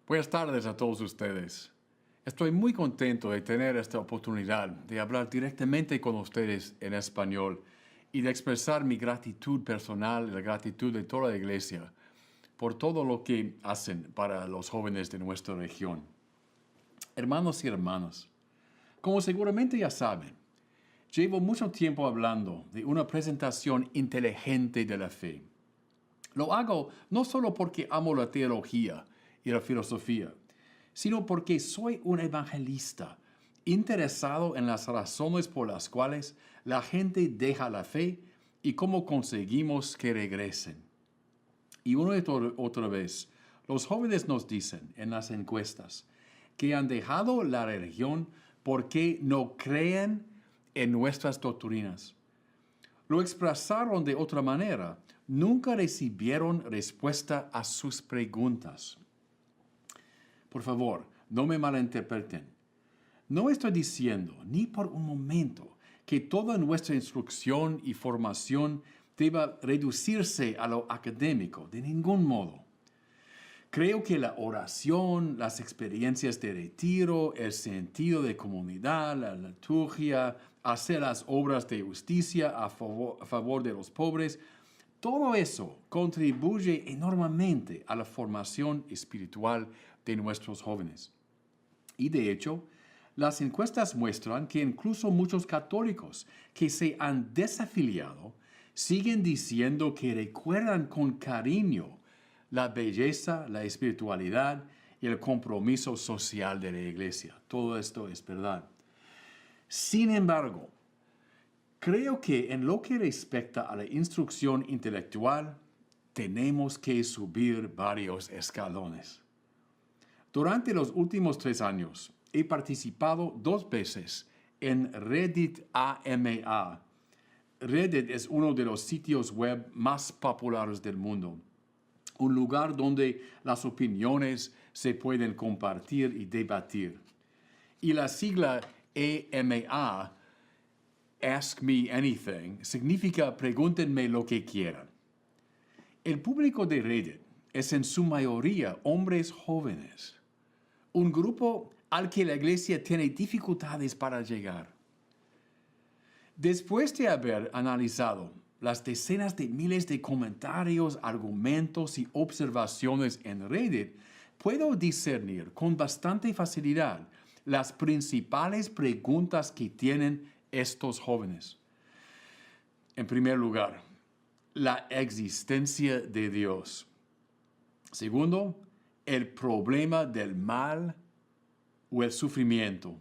Buenas tardes a todos ustedes. Estoy muy contento de tener esta oportunidad de hablar directamente con ustedes en español y de expresar mi gratitud personal y la gratitud de toda la iglesia por todo lo que hacen para los jóvenes de nuestra región. Hermanos y hermanas, como seguramente ya saben, llevo mucho tiempo hablando de una presentación inteligente de la fe. Lo hago no solo porque amo la teología y la filosofía, sino porque soy un evangelista interesado en las razones por las cuales la gente deja la fe y cómo conseguimos que regresen. Y una y otra vez, los jóvenes nos dicen en las encuestas que han dejado la religión porque no creen en nuestras doctrinas. Lo expresaron de otra manera. Nunca recibieron respuesta a sus preguntas. Por favor, no me malinterpreten. No estoy diciendo ni por un momento que toda nuestra instrucción y formación deba reducirse a lo académico, de ningún modo. Creo que la oración, las experiencias de retiro, el sentido de comunidad, la liturgia, hacer las obras de justicia a favor de los pobres, todo eso contribuye enormemente a la formación espiritual de nuestros jóvenes. Y de hecho, las encuestas muestran que incluso muchos católicos que se han desafiliado siguen diciendo que recuerdan con cariño la belleza, la espiritualidad y el compromiso social de la iglesia. Todo esto es verdad. Sin embargo, creo que en lo que respecta a la instrucción intelectual, tenemos que subir varios escalones. Durante los últimos 3 años, he participado 2 veces en Reddit AMA. Reddit es uno de los sitios web más populares del mundo. Un lugar donde las opiniones se pueden compartir y debatir. Y la sigla AMA, Ask Me Anything, significa pregúntenme lo que quieran. El público de Reddit es en su mayoría hombres jóvenes, un grupo al que la iglesia tiene dificultades para llegar. Después de haber analizado las decenas de miles de comentarios, argumentos y observaciones en Reddit, puedo discernir con bastante facilidad las principales preguntas que tienen estos jóvenes. En primer lugar, la existencia de Dios. Segundo, el problema del mal o el sufrimiento.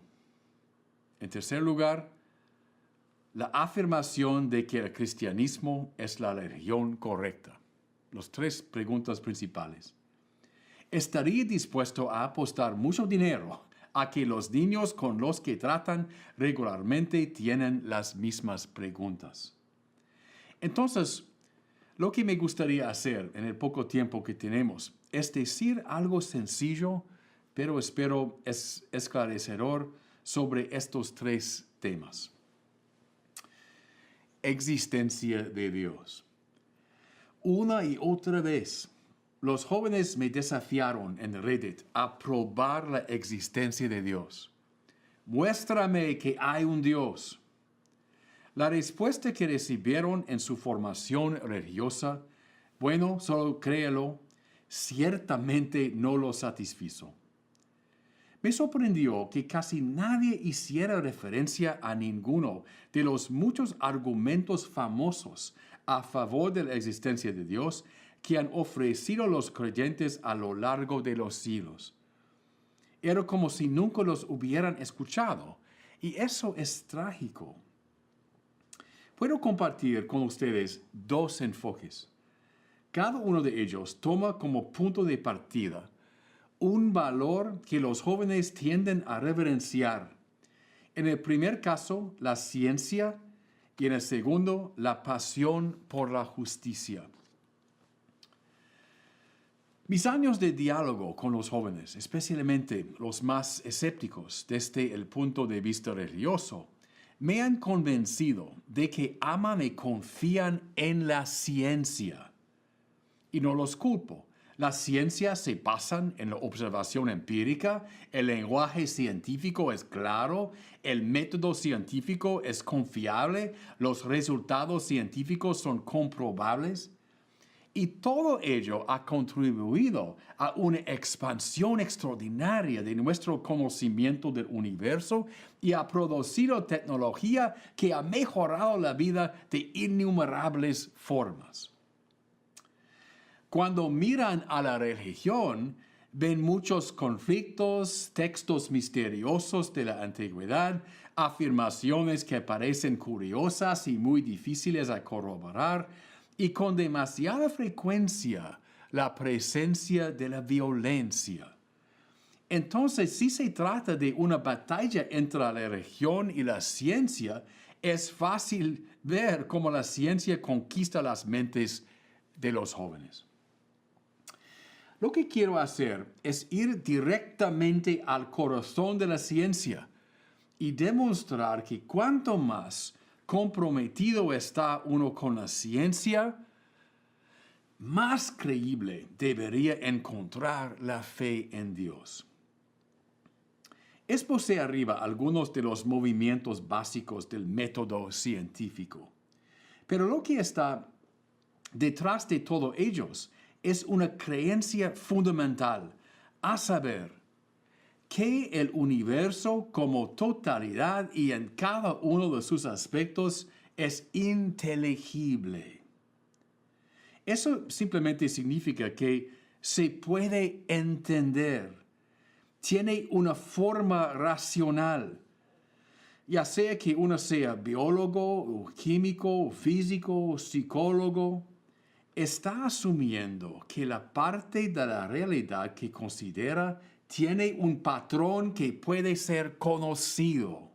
En tercer lugar, la afirmación de que el cristianismo es la religión correcta. Las 3 preguntas principales. ¿Estaría dispuesto a apostar mucho dinero a que los niños con los que tratan regularmente tienen las mismas preguntas? Entonces, lo que me gustaría hacer en el poco tiempo que tenemos es decir algo sencillo, pero espero esclarecedor sobre estos 3 temas. Existencia de Dios. Una y otra vez, los jóvenes me desafiaron en Reddit a probar la existencia de Dios. Muéstrame que hay un Dios. La respuesta que recibieron en su formación religiosa, bueno, solo créelo, ciertamente no lo satisfizo. Me sorprendió que casi nadie hiciera referencia a ninguno de los muchos argumentos famosos a favor de la existencia de Dios que han ofrecido los creyentes a lo largo de los siglos. Era como si nunca los hubieran escuchado, y eso es trágico. Puedo compartir con ustedes 2 enfoques. Cada uno de ellos toma como punto de partida un valor que los jóvenes tienden a reverenciar. En el primer caso, la ciencia, y en el segundo, la pasión por la justicia. Mis años de diálogo con los jóvenes, especialmente los más escépticos desde el punto de vista religioso, me han convencido de que aman y confían en la ciencia. Y no los culpo. Las ciencias se basan en la observación empírica, el lenguaje científico es claro, el método científico es confiable, los resultados científicos son comprobables. Y todo ello ha contribuido a una expansión extraordinaria de nuestro conocimiento del universo y ha producido tecnología que ha mejorado la vida de innumerables formas. Cuando miran a la religión, ven muchos conflictos, textos misteriosos de la antigüedad, afirmaciones que parecen curiosas y muy difíciles a corroborar, y con demasiada frecuencia la presencia de la violencia. Entonces, si se trata de una batalla entre la religión y la ciencia, es fácil ver cómo la ciencia conquista las mentes de los jóvenes. Lo que quiero hacer es ir directamente al corazón de la ciencia y demostrar que cuanto más comprometido está uno con la ciencia, más creíble debería encontrar la fe en Dios. Expuse arriba algunos de los movimientos básicos del método científico, pero lo que está detrás de todos ellos es una creencia fundamental, a saber, que el universo como totalidad y en cada uno de sus aspectos es inteligible. Eso simplemente significa que se puede entender, tiene una forma racional, ya sea que uno sea biólogo, o químico, o físico, o psicólogo, está asumiendo que la parte de la realidad que considera tiene un patrón que puede ser conocido.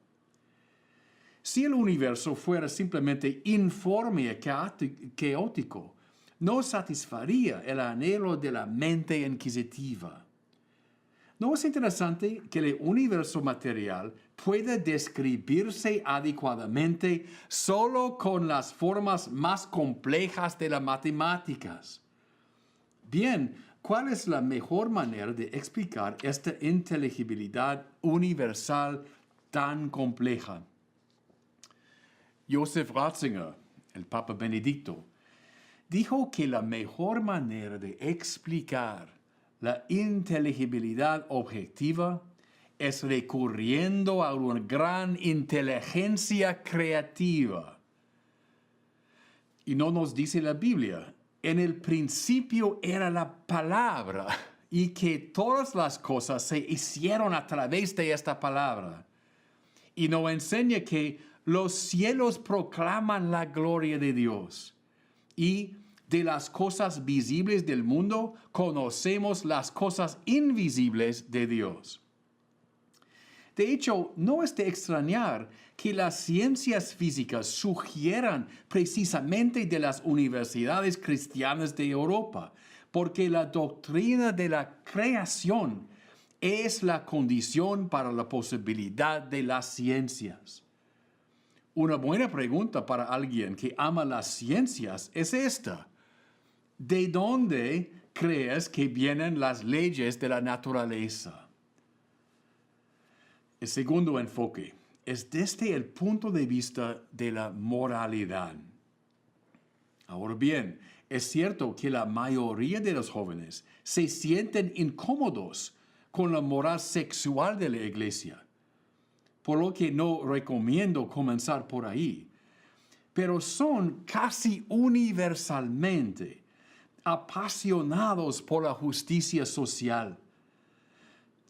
Si el universo fuera simplemente informe y caótico, no satisfaría el anhelo de la mente inquisitiva. ¿No es interesante que el universo material puede describirse adecuadamente solo con las formas más complejas de las matemáticas? Bien, ¿cuál es la mejor manera de explicar esta inteligibilidad universal tan compleja? Joseph Ratzinger, el Papa Benedicto, dijo que la mejor manera de explicar la inteligibilidad objetiva es recurriendo a una gran inteligencia creativa. Y no nos dice la Biblia, en el principio era la palabra y que todas las cosas se hicieron a través de esta palabra. Y nos enseña que los cielos proclaman la gloria de Dios y de las cosas visibles del mundo conocemos las cosas invisibles de Dios. De hecho, no es de extrañar que las ciencias físicas surgieran precisamente de las universidades cristianas de Europa, porque la doctrina de la creación es la condición para la posibilidad de las ciencias. Una buena pregunta para alguien que ama las ciencias es esta: ¿de dónde crees que vienen las leyes de la naturaleza? El segundo enfoque es desde el punto de vista de la moralidad. Ahora bien, es cierto que la mayoría de los jóvenes se sienten incómodos con la moral sexual de la iglesia, por lo que no recomiendo comenzar por ahí. Pero son casi universalmente apasionados por la justicia social.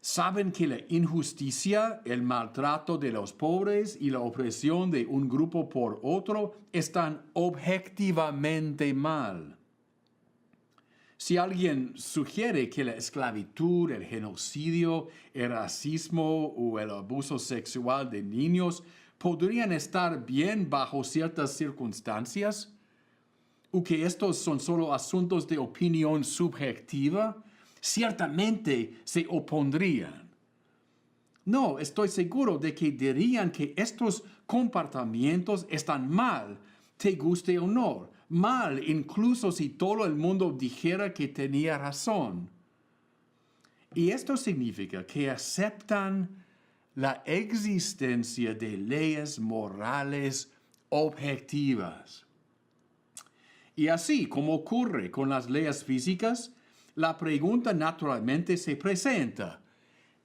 Saben que la injusticia, el maltrato de los pobres y la opresión de un grupo por otro están objetivamente mal. Si alguien sugiere que la esclavitud, el genocidio, el racismo o el abuso sexual de niños podrían estar bien bajo ciertas circunstancias, o que estos son solo asuntos de opinión subjetiva, ciertamente se opondrían. No, estoy seguro de que dirían que estos comportamientos están mal, te guste o no, mal, incluso si todo el mundo dijera que tenía razón. Y esto significa que aceptan la existencia de leyes morales objetivas. Y así como ocurre con las leyes físicas, la pregunta naturalmente se presenta: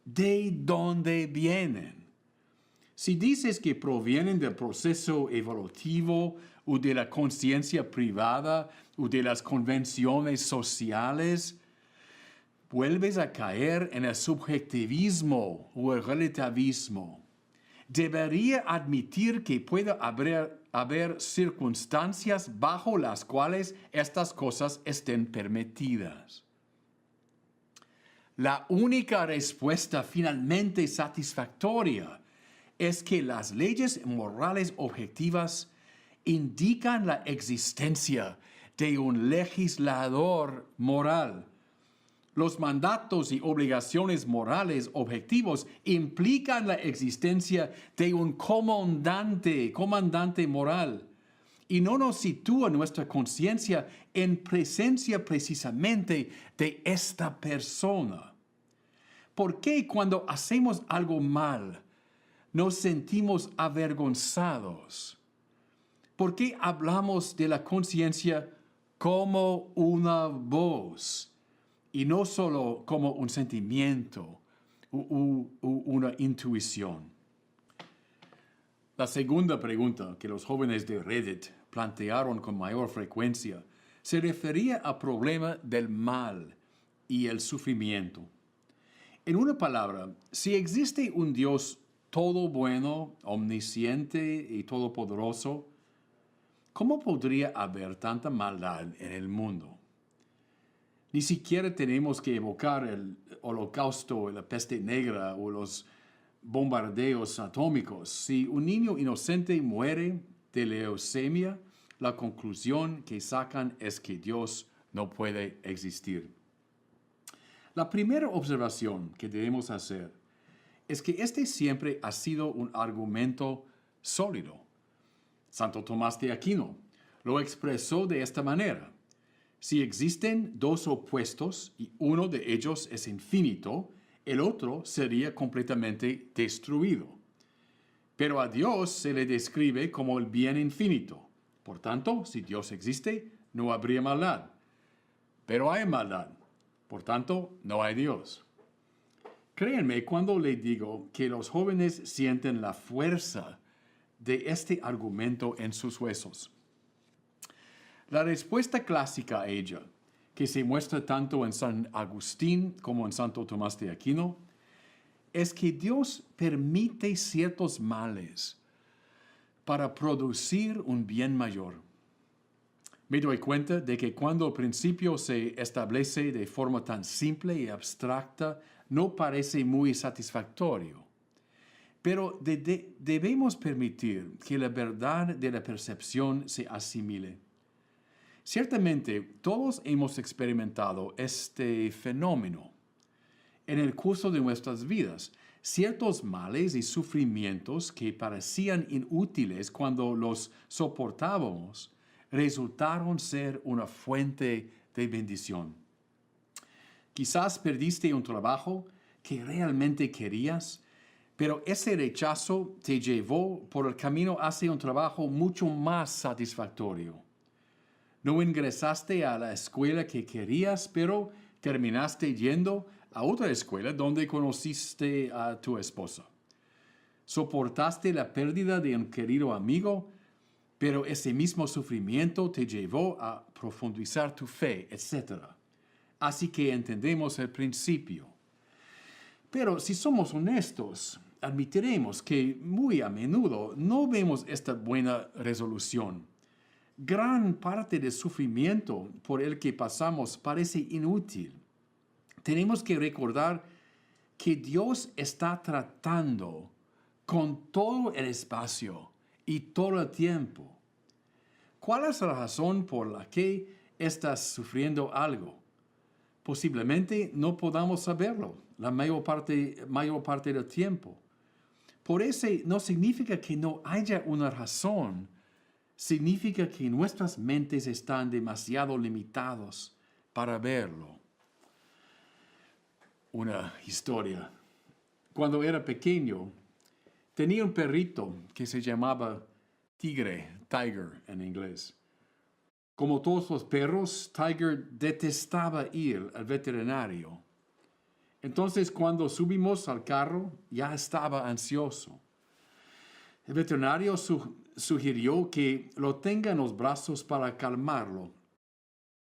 ¿de dónde vienen? Si dices que provienen del proceso evolutivo o de la conciencia privada o de las convenciones sociales, vuelves a caer en el subjetivismo o el relativismo. Debería admitir que puede haber circunstancias bajo las cuales estas cosas estén permitidas. La única respuesta finalmente satisfactoria es que las leyes morales objetivas indican la existencia de un legislador moral. Los mandatos y obligaciones morales objetivos implican la existencia de un comandante moral, y no nos sitúa nuestra conciencia en presencia precisamente de esta persona. ¿Por qué cuando hacemos algo mal nos sentimos avergonzados? ¿Por qué hablamos de la conciencia como una voz y no solo como un sentimiento u una intuición? La segunda pregunta que los jóvenes de Reddit plantearon con mayor frecuencia se refería al problema del mal y el sufrimiento. En una palabra, si existe un Dios todo bueno, omnisciente y todopoderoso, ¿cómo podría haber tanta maldad en el mundo? Ni siquiera tenemos que evocar el holocausto, la peste negra o los bombardeos atómicos. Si un niño inocente muere de leucemia, la conclusión que sacan es que Dios no puede existir. La primera observación que debemos hacer es que este siempre ha sido un argumento sólido. Santo Tomás de Aquino lo expresó de esta manera: si existen dos opuestos y uno de ellos es infinito, el otro sería completamente destruido. Pero a Dios se le describe como el bien infinito. Por tanto, si Dios existe, no habría maldad. Pero hay maldad. Por tanto, no hay Dios. Créanme cuando les digo que los jóvenes sienten la fuerza de este argumento en sus huesos. La respuesta clásica a ella, que se muestra tanto en San Agustín como en Santo Tomás de Aquino, es que Dios permite ciertos males para producir un bien mayor. Me doy cuenta de que cuando el principio se establece de forma tan simple y abstracta, no parece muy satisfactorio. Pero debemos permitir que la verdad de la percepción se asimile. Ciertamente, todos hemos experimentado este fenómeno en el curso de nuestras vidas. Ciertos males y sufrimientos que parecían inútiles cuando los soportábamos resultaron ser una fuente de bendición. Quizás perdiste un trabajo que realmente querías, pero ese rechazo te llevó por el camino hacia un trabajo mucho más satisfactorio. No ingresaste a la escuela que querías, pero terminaste yendo a otra escuela donde conociste a tu esposa. Soportaste la pérdida de un querido amigo, pero ese mismo sufrimiento te llevó a profundizar tu fe, etc. Así que entendemos el principio. Pero si somos honestos, admitiremos que muy a menudo no vemos esta buena resolución. Gran parte del sufrimiento por el que pasamos parece inútil. Tenemos que recordar que Dios está tratando con todo el espacio y todo el tiempo. ¿Cuál es la razón por la que estás sufriendo algo? Posiblemente no podamos saberlo la mayor parte del tiempo. Por eso no significa que no haya una razón significa que nuestras mentes están demasiado limitados para verlo. Una historia. Cuando era pequeño, tenía un perrito que se llamaba Tiger en inglés. Como todos los perros, Tiger detestaba ir al veterinario. Entonces, cuando subimos al carro, ya estaba ansioso. El veterinario sugirió que lo tenga en los brazos para calmarlo.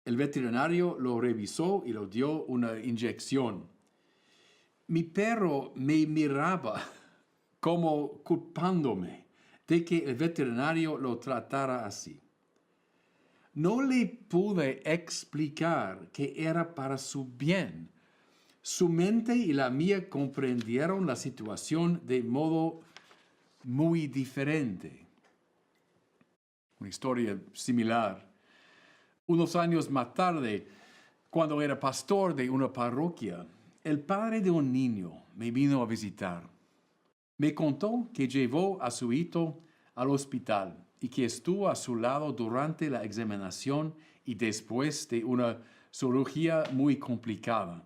El veterinario lo revisó y le dio una inyección. Mi perro me miraba como culpándome de que el veterinario lo tratara así. No le pude explicar que era para su bien. Su mente y la mía comprendieron la situación de modo muy diferente. Una historia similar. Unos años más tarde, cuando era pastor de una parroquia, el padre de un niño me vino a visitar. Me contó que llevó a su hijo al hospital y que estuvo a su lado durante la examinación y después de una cirugía muy complicada.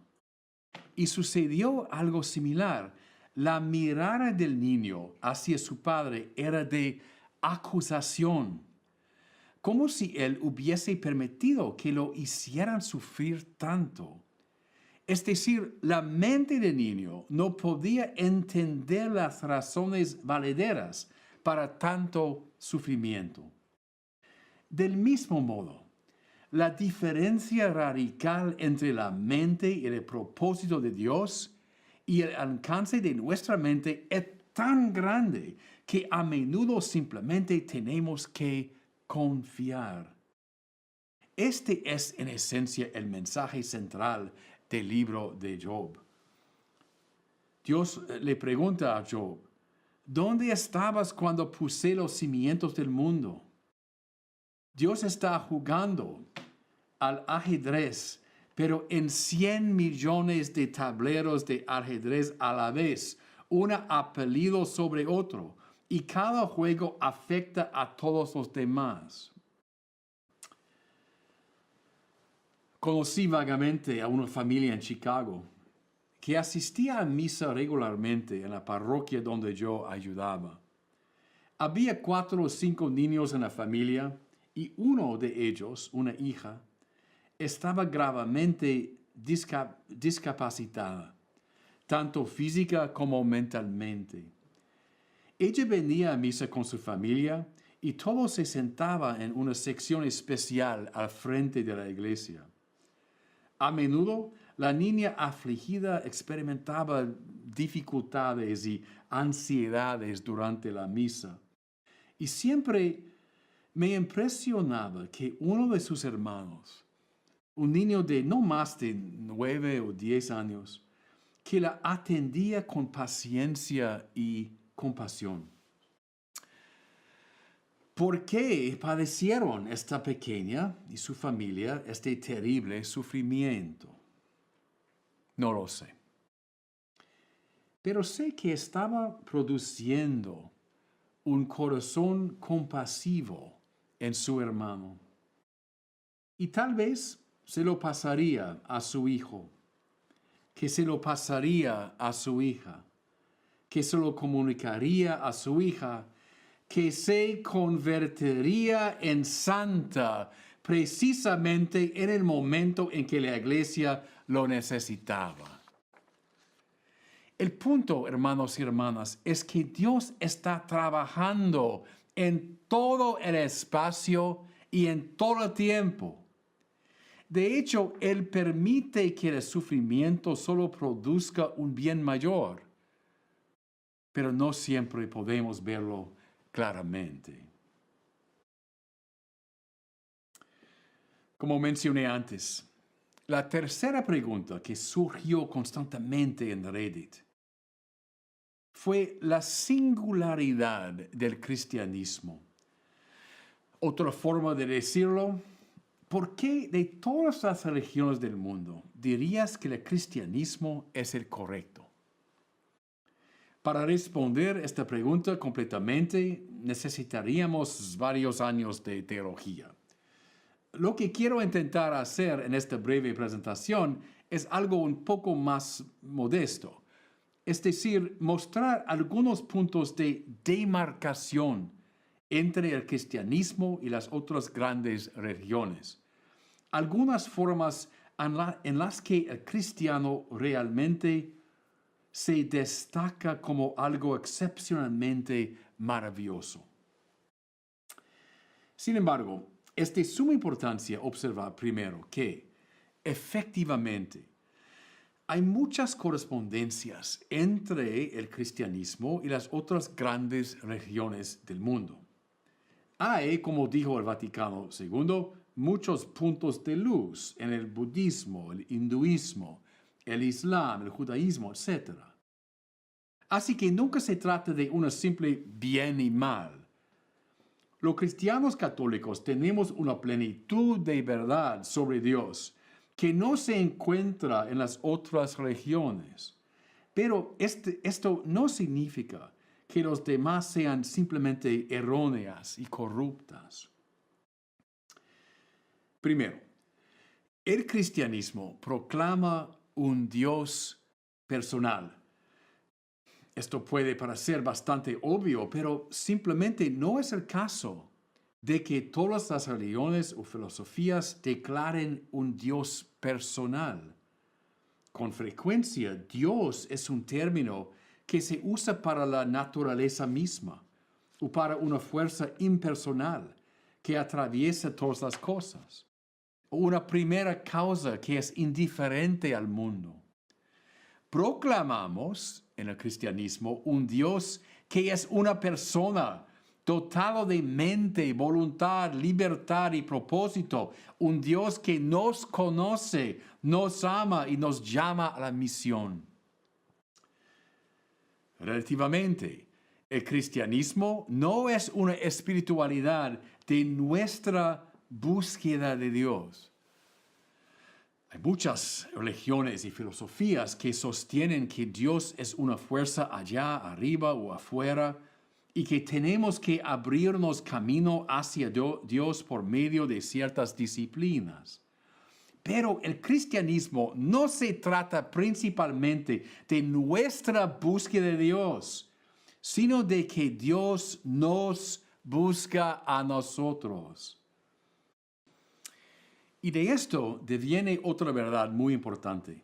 Y sucedió algo similar. La mirada del niño hacia su padre era de acusación, como si él hubiese permitido que lo hicieran sufrir tanto. Es decir, la mente del niño no podía entender las razones valederas para tanto sufrimiento. Del mismo modo, la diferencia radical entre la mente y el propósito de Dios y el alcance de nuestra mente es tan grande que a menudo simplemente tenemos que confiar. Este es en esencia el mensaje central del libro de Job. Dios le pregunta a Job, ¿dónde estabas cuando puse los cimientos del mundo? Dios está jugando al ajedrez, pero en 100 millones de tableros de ajedrez a la vez, uno apellido sobre otro, y cada juego afecta a todos los demás. Conocí vagamente a una familia en Chicago que asistía a misa regularmente en la parroquia donde yo ayudaba. Había 4 o 5 niños en la familia y uno de ellos, una hija, estaba gravemente discapacitada, tanto física como mentalmente. Ella venía a misa con su familia y todo se sentaba en una sección especial al frente de la iglesia. A menudo, la niña afligida experimentaba dificultades y ansiedades durante la misa. Y siempre me impresionaba que uno de sus hermanos, un niño de no más de 9 o 10 años, que la atendía con paciencia y compasión. ¿Por qué padecieron esta pequeña y su familia este terrible sufrimiento? No lo sé. Pero sé que estaba produciendo un corazón compasivo en su hermano. Y tal vez se lo pasaría a su hijo, que se lo pasaría a su hija, que se lo comunicaría a su hija, que se convertiría en santa precisamente en el momento en que la iglesia lo necesitaba. El punto, hermanos y hermanas, es que Dios está trabajando en todo el espacio y en todo el tiempo. De hecho, Él permite que el sufrimiento solo produzca un bien mayor, pero no siempre podemos verlo claramente. Como mencioné antes, la tercera pregunta que surgió constantemente en Reddit fue la singularidad del cristianismo. Otra forma de decirlo, ¿por qué de todas las religiones del mundo dirías que el cristianismo es el correcto? Para responder esta pregunta completamente, necesitaríamos varios años de teología. Lo que quiero intentar hacer en esta breve presentación es algo un poco más modesto, es decir, mostrar algunos puntos de demarcación entre el cristianismo y las otras grandes religiones. Algunas formas en las que el cristiano realmente se destaca como algo excepcionalmente maravilloso. Sin embargo, es de suma importancia observar primero que, efectivamente, hay muchas correspondencias entre el cristianismo y las otras grandes religiones del mundo. Hay, como dijo el Vaticano II, muchos puntos de luz en el budismo, el hinduismo, el islam, el judaísmo, etc. Así que nunca se trata de una simple bien y mal. Los cristianos católicos tenemos una plenitud de verdad sobre Dios que no se encuentra en las otras religiones. Pero esto no significa que los demás sean simplemente erróneas y corruptas. Primero, el cristianismo proclama un Dios personal. Esto puede parecer bastante obvio, pero simplemente no es el caso de que todas las religiones o filosofías declaren un Dios personal. Con frecuencia, Dios es un término que se usa para la naturaleza misma o para una fuerza impersonal que atraviesa todas las cosas, o una primera causa que es indiferente al mundo. Proclamamos en el cristianismo un Dios que es una persona dotado de mente, voluntad, libertad y propósito, un Dios que nos conoce, nos ama y nos llama a la misión. Relativamente, el cristianismo no es una espiritualidad de nuestra búsqueda de Dios. Hay muchas religiones y filosofías que sostienen que Dios es una fuerza allá, arriba o afuera, y que tenemos que abrirnos camino hacia Dios por medio de ciertas disciplinas. Pero el cristianismo no se trata principalmente de nuestra búsqueda de Dios, sino de que Dios nos busca a nosotros. Y de esto deviene otra verdad muy importante.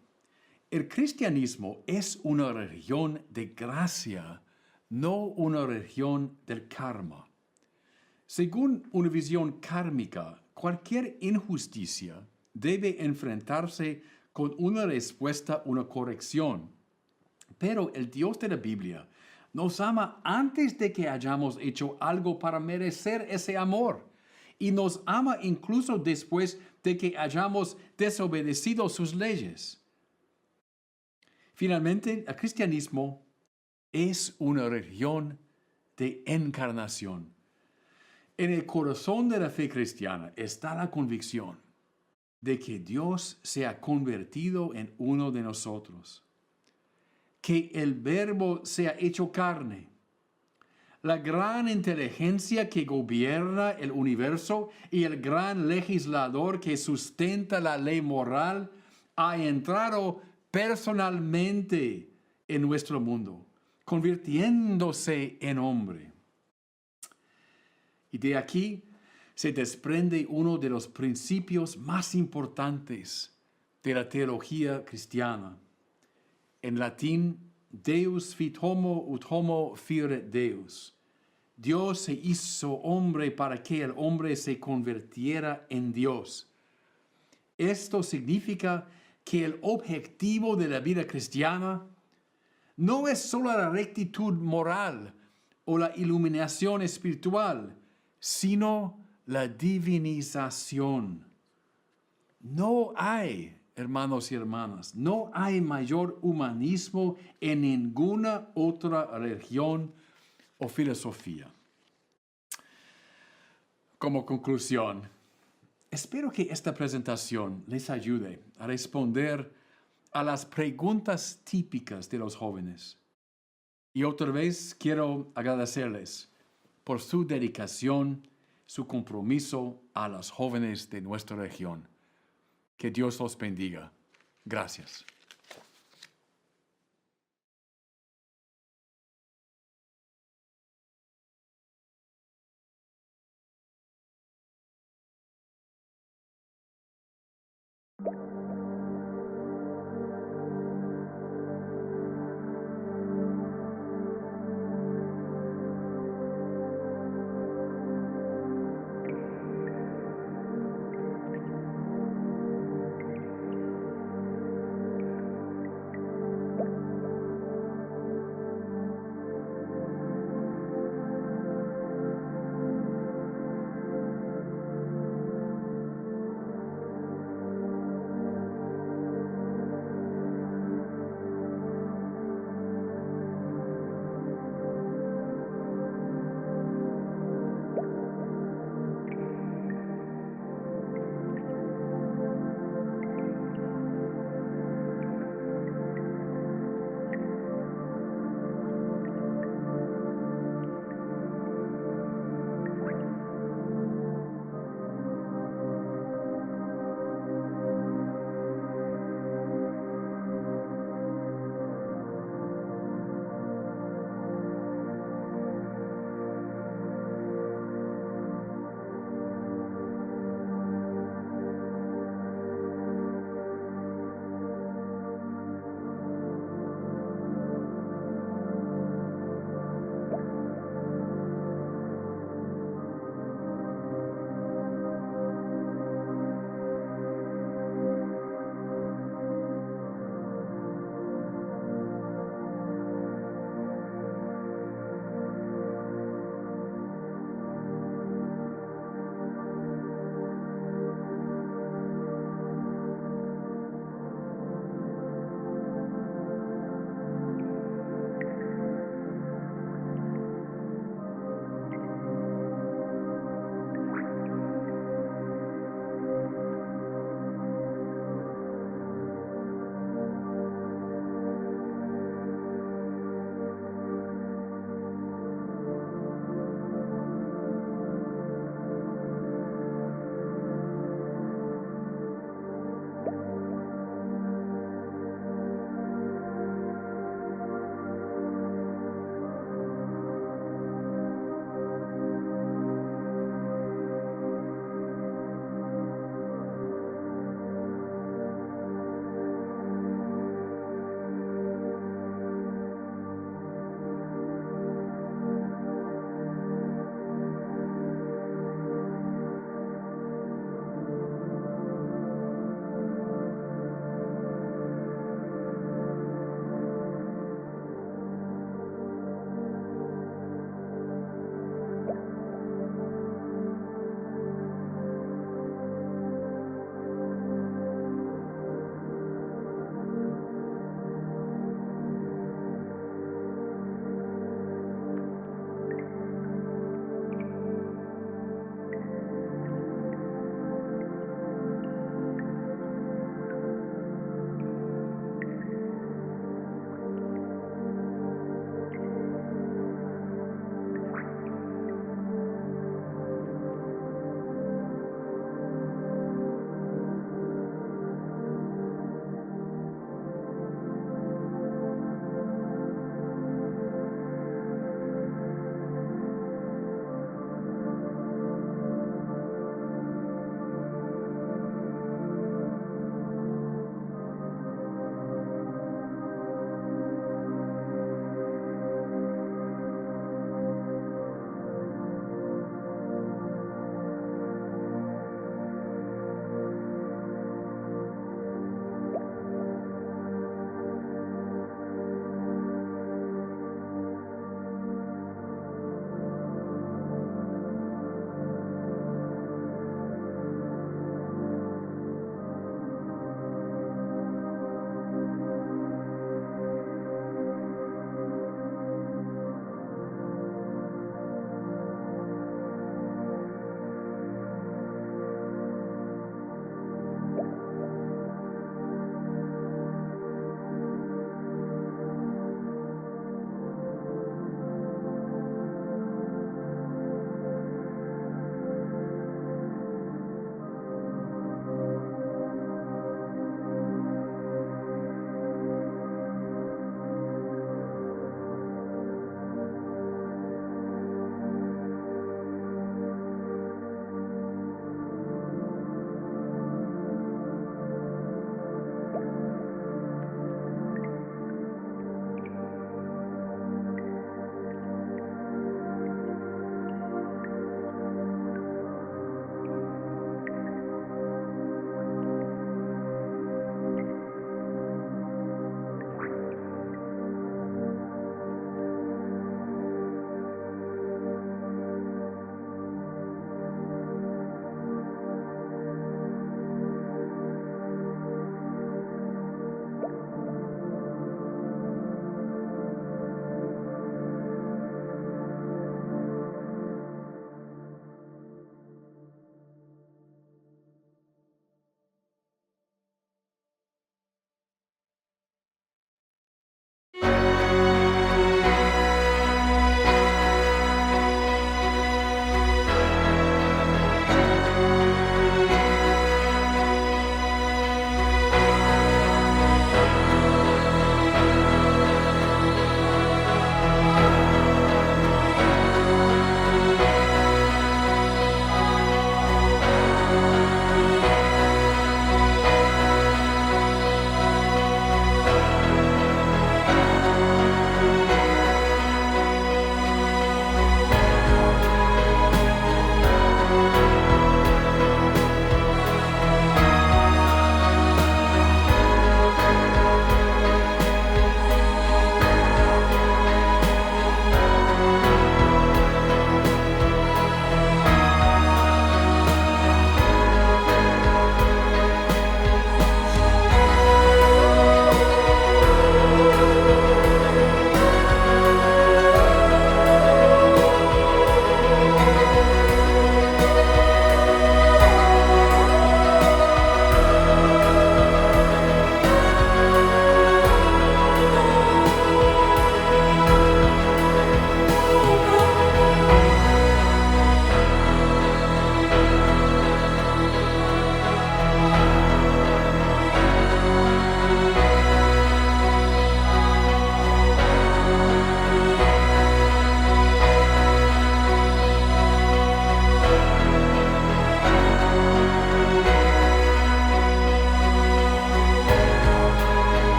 El cristianismo es una religión de gracia, no una religión del karma. Según una visión kármica, cualquier injusticia debe enfrentarse con una respuesta, una corrección. Pero el Dios de la Biblia nos ama antes de que hayamos hecho algo para merecer ese amor. Y nos ama incluso después de que hayamos desobedecido sus leyes. Finalmente, el cristianismo es una religión de encarnación. En el corazón de la fe cristiana está la convicción de que Dios se ha convertido en uno de nosotros, que el Verbo se ha hecho carne. La gran inteligencia que gobierna el universo y el gran legislador que sustenta la ley moral ha entrado personalmente en nuestro mundo, convirtiéndose en hombre. Y de aquí se desprende uno de los principios más importantes de la teología cristiana. En latín, Deus fit homo ut homo fieret Deus. Dios se hizo hombre para que el hombre se convirtiera en Dios. Esto significa que el objetivo de la vida cristiana no es solo la rectitud moral o la iluminación espiritual, sino la divinización. No hay, hermanos y hermanas, no hay mayor humanismo en ninguna otra religión o filosofía. Como conclusión, espero que esta presentación les ayude a responder a las preguntas típicas de los jóvenes. Y otra vez quiero agradecerles por su dedicación, su compromiso a las jóvenes de nuestra región. Que Dios los bendiga. Gracias.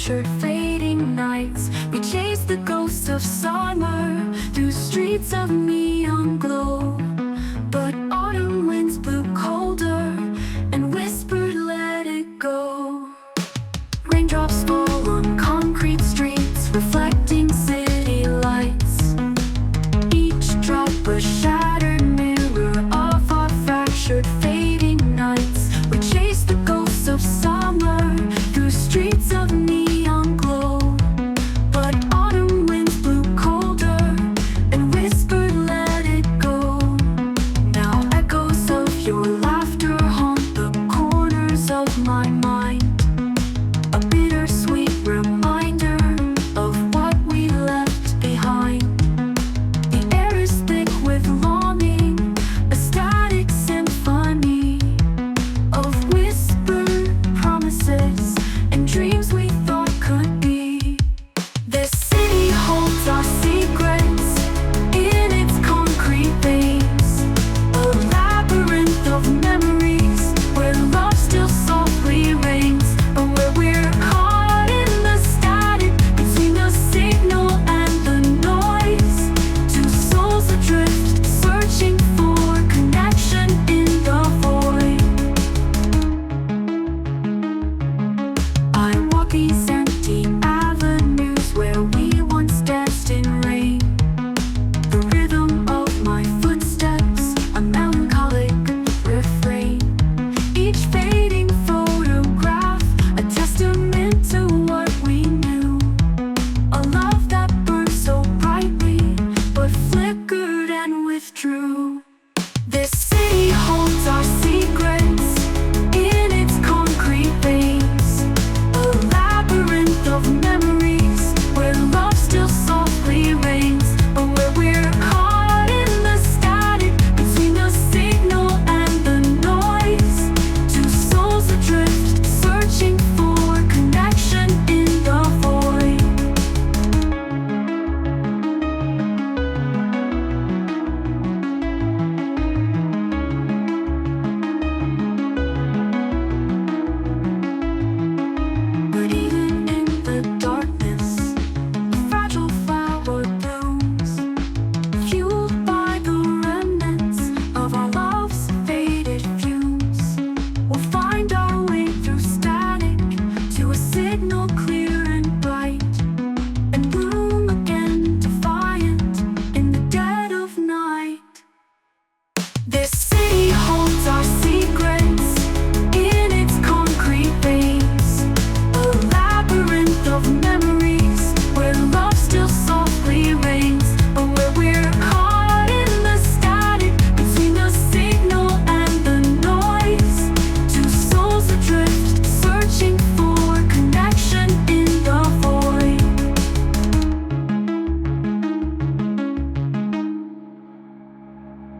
fractured, fading nights. We chased the ghosts of summer through streets of neon glow. But autumn winds blew colder and whispered, let it go. Raindrops fall on concrete streets, reflecting city lights. Each drop a shattered mirror of our fractured, fading nights. We chased the ghosts of summer through streets of neon glow. But autumn winds blew colder and whispered, let it go. Now echoes of your laughter haunt the corners of my mind.